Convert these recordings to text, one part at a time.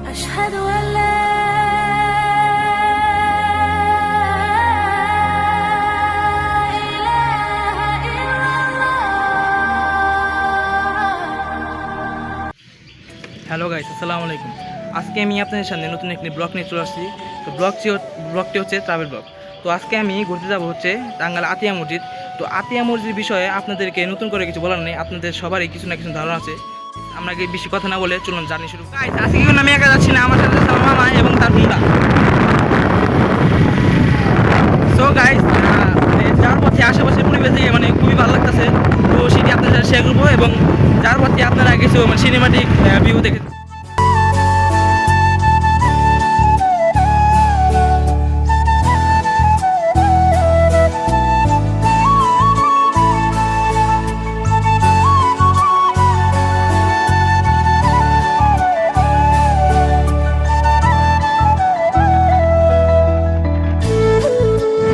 أشهد أن لا إله إلا الله। Hello guys, আসসালামু আলাইকুম। আজকে আমি আপনাদের সামনে নতুন একটি ব্লগ নিয়ে চলে আসছি। তো ব্লগটি হচ্ছে ট্রাভেল ব্লগ। তো আজকে আমি ঘুরতে যাব হচ্ছে টাঙ্গাইল আতিয়া মসজিদ। তো আতিয়া মসজিদ বিষয়ে আপনাদেরকে নতুন করে কিছু বলার নেই, আপনাদের সবারই কিছু না কিছু ধারণা আছে। আমরা কি বেশি কথা না বলে চলুন জার্নি শুরু করি। গাইস, আজকে কিন্তু আমি একা যাচ্ছি না, আমার সাথে আছে আমার মামা এবং তার হুন্ডা। সো গাইস, যার পথে আশেপাশে পরিবেশ দিয়ে মানে খুবই ভালো লাগতেছে। তো সেটি আপনাদের সাথে শেয়ার করবো এবং যার পথে আপনারা কিছু মানে সিনেমাটিক ভিউ দেখে।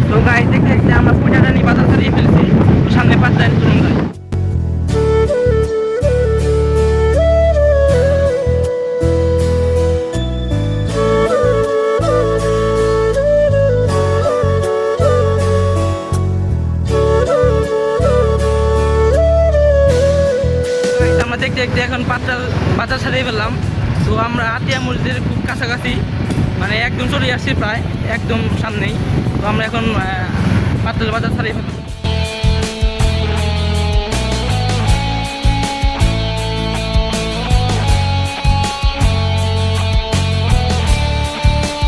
তো গাইস, দেখতে দেখতে আমরা পূজাটা নিয়ে বাজার ছাড়িয়ে ফেলছি। তো সামনে পাঁচ লাইন চলুন গাইস। আমরা দেখতে দেখতে এখন বাজার ছাড়িয়ে ফেললাম। তো আমরা আতিয়া মসজিদের খুব কাছাকাছি, মানে একদম চলে আসছি, প্রায় একদম সামনেই। তো আমরা এখন পাতাল বাজার ছাড়িয়ে ফেললাম।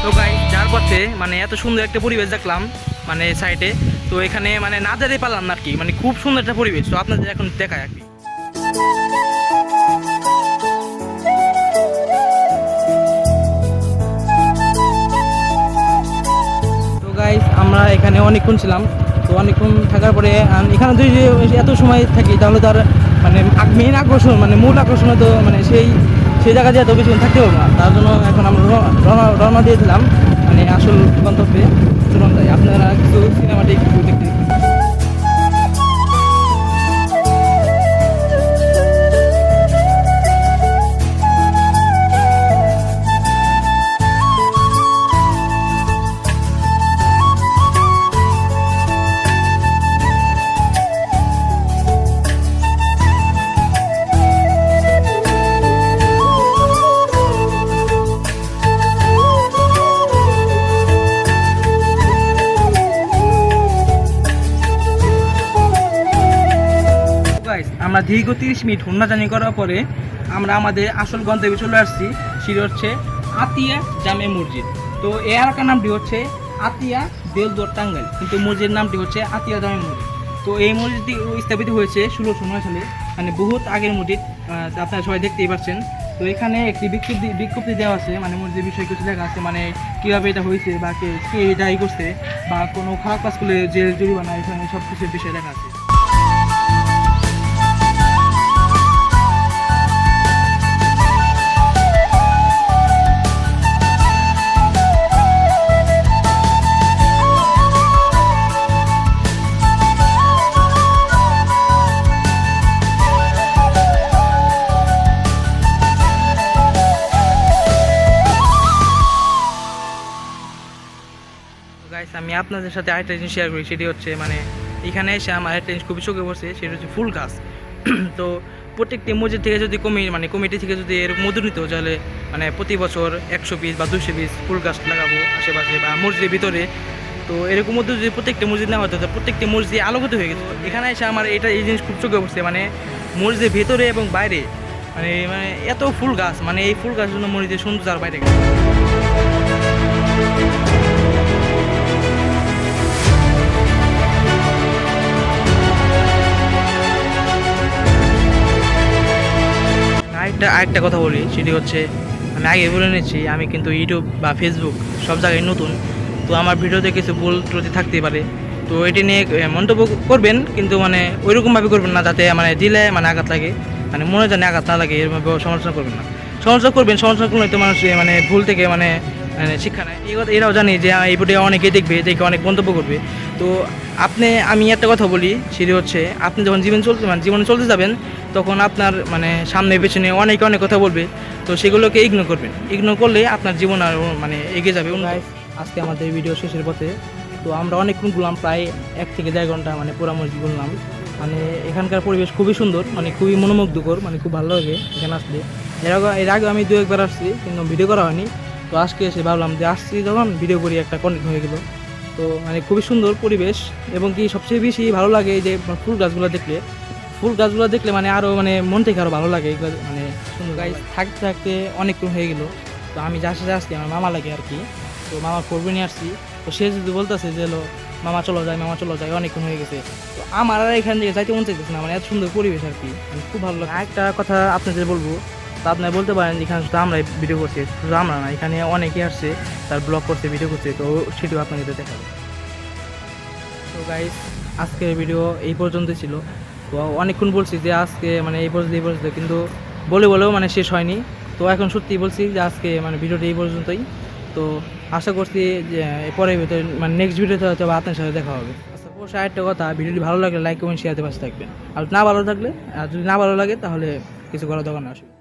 তো গাইস, যার পথে মানে এত সুন্দর একটা পরিবেশ দেখলাম মানে সাইডে। তো এখানে মানে না যেতে পারলাম না আর কি, মানে খুব সুন্দর একটা পরিবেশ। তো আপনাদের এখন দেখায় আর কি। তো গাইস, আমরা এখানে অনেকক্ষণ ছিলাম। তো অনেকক্ষণ থাকার পরে এখানে যদি এত সময় থাকি তাহলে তার মানে মেইন আকর্ষণ মানে মূল আকর্ষণ তো মানে সেই জায়গা দিয়ে এত বেশিক্ষণ থাকতে পারবো না। তার জন্য এখন আমরা রওনা দিয়েছিলাম মানে আসল গন্তব্যে। চলুন তাই আপনারা কিছু সিনেমাটিক ভিউ দেখতে। আমরা দীর্ঘ 30 মিনিট হুন্ডা জার্নি করার পরে আমরা আমাদের আসল গন্তব্যে চলে আসছি। সেটি হচ্ছে আতিয়া জামে মসজিদ। তো এই এলাকার নামটি হচ্ছে আতিয়া বেলদুয়ার টাঙ্গাইল, কিন্তু মসজিদের নামটি হচ্ছে আতিয়া জামে মসজিদ। তো এই মসজিদটি স্থাপিত হয়েছে 1609 সালে, মানে বহুত আগের মসজিদ। আপনারা সবাই দেখতেই পাচ্ছেন। তো এখানে একটি বিজ্ঞপ্তি দেওয়া আছে, মানে মসজিদের বিষয়ে কিছু লেখা আছে, মানে কীভাবে এটা হয়েছে বা কে এটা করছে বা কোনো খারাপ কাজ করলে যে জরিমানা, এখানে সব কিছুর বিষয়ে লেখা আছে। গাইস, আমি আপনাদের সাথে আরেকটা জিনিস শেয়ার করি। সেটি হচ্ছে মানে এখানে এসে আমার একটা জিনিস খুবই চোখে পড়ছে, সেটা হচ্ছে ফুল গাছ। তো প্রত্যেকটি মসজিদ থেকে যদি কমিটি থেকে যদি এর মধু নিত, তাহলে মানে প্রতি বছর 100 পিস বা 200 পিস ফুল গাছ লাগাবো আশেপাশে বা মসজিদের ভিতরে। তো এরকম মধ্যে যদি প্রত্যেকটি মসজিদ নেওয়া হতো, প্রত্যেকটি মসজিদ আলোকিত হয়ে গেছে। এখানে এসে আমার এই জিনিস খুব চোখে পড়ছে, মানে মসজিদের ভেতরে এবং বাইরে মানে মানে এত ফুল গাছ, মানে এই ফুল গাছের জন্য মসজিদের সৌন্দর্য আর বাইরে গেছে। আরেকটা কথা বলি, সেটি হচ্ছে আমি আগে বলে নিচ্ছি, আমি কিন্তু ইউটিউব বা ফেসবুক সব জায়গায় নতুন। তো আমার ভিডিওতে কিছু ভুল ত্রুটি থাকতেই পারে। তো এটি নিয়ে মন্তব্য করবেন, কিন্তু মানে ওইরকমভাবে করবেন না যাতে মানে দিলে মানে আঘাত লাগে, মানে মনে জানে আঘাত না লাগে, এরভাবে সমালোচনা করবেন না। সমালোচনা করবেন, সমালোচনা করলে তো মানুষ মানে ভুল থেকে মানে শিক্ষা নেয়। এরাও জানি যে এই ভিডিও অনেকে দেখবে, দেখে অনেক মন্তব্য করবে। তো আমি একটা কথা বলি, সেটি হচ্ছে আপনি যখন জীবনে চলতে যাবেন, তখন আপনার মানে সামনে পেছনে অনেক কথা বলবে, তো সেগুলোকে ইগনোর করলে আপনার জীবন আরও মানে এগিয়ে যাবে। আজকে আমাদের ভিডিও শেষের পথে, তো আমরা অনেকক্ষণ ঘুরলাম, প্রায় 1 থেকে 1.5 ঘন্টা মানে পুরো মসজিদ ঘুরলাম। মানে এখানকার পরিবেশ খুবই সুন্দর, মানে খুবই মনোমুগ্ধকর, মানে খুব ভালো লাগে এখানে আসলে। এর আগে আমি 2-1 বার আসছি, কিন্তু ভিডিও করা হয়নি। তো আজকে এসে ভাবলাম যে আসছি যখন ভিডিও করি, একটা কন্টেন্ট হয়ে গেলো। তো মানে খুবই সুন্দর পরিবেশ, এবং কি সবচেয়ে বেশি ভালো লাগে এই যে ফুল গাছগুলো দেখলে মানে আরও মানে মন থেকে আরও ভালো লাগে এগুলো, মানে সুন্দর গাছ থাকতে থাকতে অনেকক্ষণ হয়ে গেলো। তো আমি যার সাথে আসছি আমার মামা লাগে আর কি, তো মামা করবে নিয়ে আসছি। তো সে যদি বলতেছে যে হলো মামা চলো যাই, অনেকক্ষণ হয়ে গেছে। তো আমার আর এখান থেকে যাইতে মন চাইতেছে না, মানে এত সুন্দর পরিবেশ আর কি, মানে খুব ভালো লাগে। একটা কথা আপনাদের বলবো, তা আপনারা বলতে পারেন এখানে শুধু আমরাই ভিডিও করছি, শুধু আমরা না, এখানে অনেকেই আসছে, তার ব্লগ করছে, ভিডিও করছে, তো সেটাও আপনাদের দেখাবো। তো গাইস, আজকের ভিডিও এই পর্যন্ত ছিল। তো অনেকক্ষণ বলছি যে আজকে মানে এই পর্যন্ত, কিন্তু বলেও মানে শেষ হয়নি। তো এখন সত্যিই বলছি যে আজকে মানে ভিডিওটা এই পর্যন্তই। তো আশা করছি যে পরের ভিতরে মানে নেক্সট ভিডিওতে হয়তো আপনার সাথে দেখা হবে। আচ্ছা, অবশ্যই আরেকটা কথা, ভিডিওটি ভালো লাগলে লাইক কমেন্ট শেয়ারতে পাশে থাকবেন, আর যদি না ভালো লাগে তাহলে কিছু করার দরকার না আসবে।